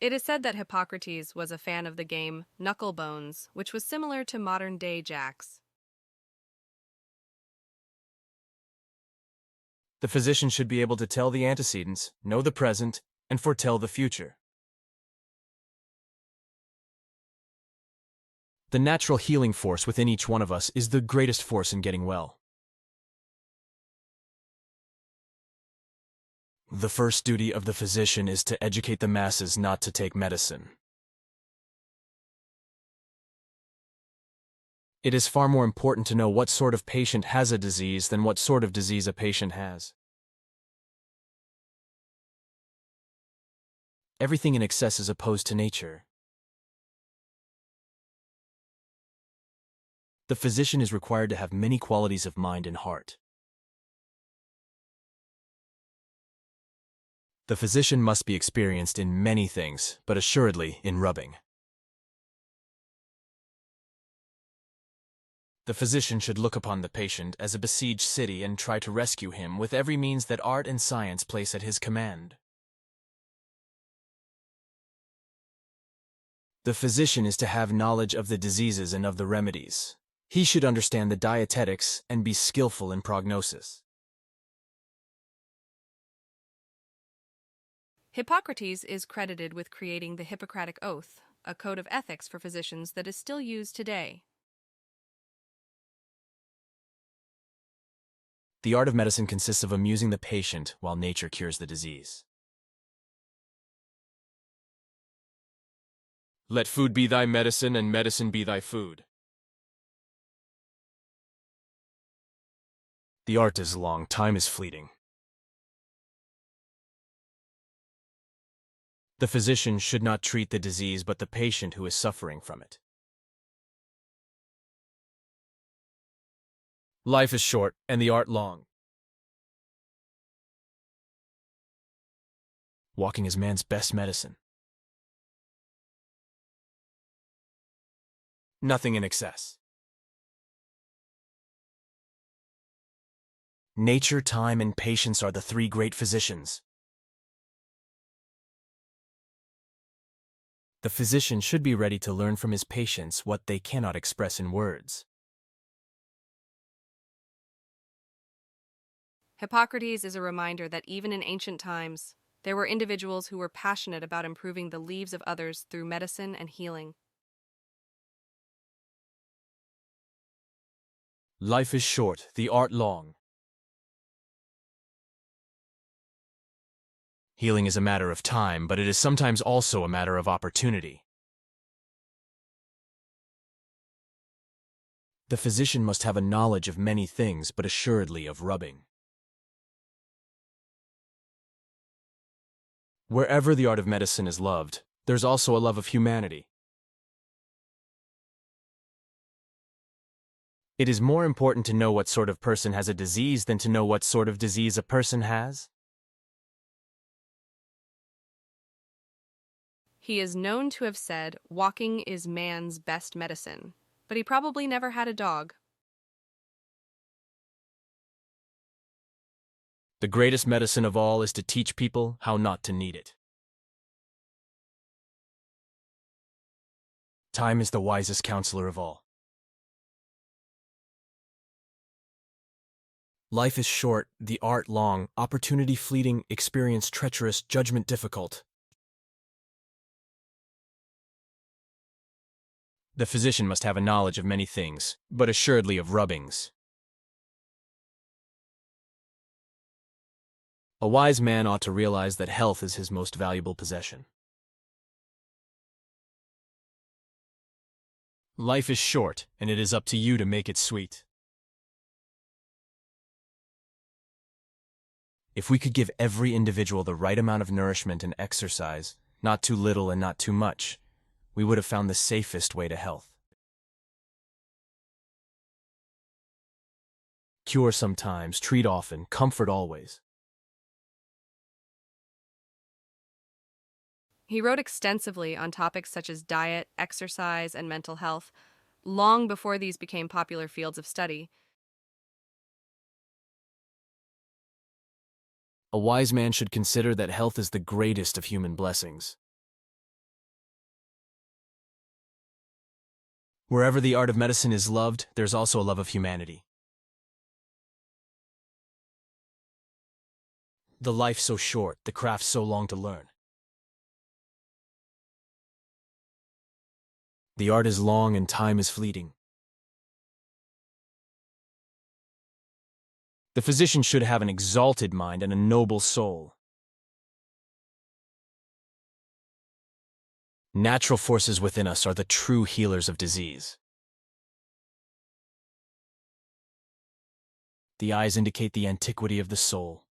It is said that Hippocrates was a fan of the game knucklebones, which was similar to modern-day jacks. The physician should be able to tell the antecedents, know the present, and foretell the future. The natural healing force within each one of us is the greatest force in getting well. The first duty of the physician is to educate the masses not to take medicine. It is far more important to know what sort of patient has a disease than what sort of disease a patient has. Everything in excess is opposed to nature. The physician is required to have many qualities of mind and heart. The physician must be experienced in many things, but assuredly in rubbing. The physician should look upon the patient as a besieged city and try to rescue him with every means that art and science place at his command. The physician is to have knowledge of the diseases and of the remedies. He should understand the dietetics and be skillful in prognosis. Hippocrates is credited with creating the Hippocratic Oath, a code of ethics for physicians that is still used today. The art of medicine consists of amusing the patient while nature cures the disease. Let food be thy medicine and medicine be thy food. The art is long, time is fleeting. The physician should not treat the disease but the patient who is suffering from it. Life is short and the art long. Walking is man's best medicine. Nothing in excess. Nature, time, and patience are the three great physicians. The physician should be ready to learn from his patients what they cannot express in words. Hippocrates is a reminder that even in ancient times, there were individuals who were passionate about improving the lives of others through medicine and healing. Life is short, the art long. Healing is a matter of time, but it is sometimes also a matter of opportunity. The physician must have a knowledge of many things, but assuredly of rubbing. Wherever the art of medicine is loved, there's also a love of humanity. It is more important to know what sort of person has a disease than to know what sort of disease a person has. He is known to have said, "Walking is man's best medicine," but he probably never had a dog. The greatest medicine of all is to teach people how not to need it. Time is the wisest counselor of all. Life is short, the art long, opportunity fleeting, experience treacherous, judgment difficult. The physician must have a knowledge of many things, but assuredly of rubbings. A wise man ought to realize that health is his most valuable possession. Life is short, and it is up to you to make it sweet. If we could give every individual the right amount of nourishment and exercise, not too little and not too much, we would have found the safest way to health. Cure sometimes, treat often, comfort always. He wrote extensively on topics such as diet, exercise, and mental health, long before these became popular fields of study. A wise man should consider that health is the greatest of human blessings. Wherever the art of medicine is loved, there's also a love of humanity. The life so short, the craft so long to learn. The art is long and time is fleeting. The physician should have an exalted mind and a noble soul. Natural forces within us are the true healers of disease. The eyes indicate the antiquity of the soul.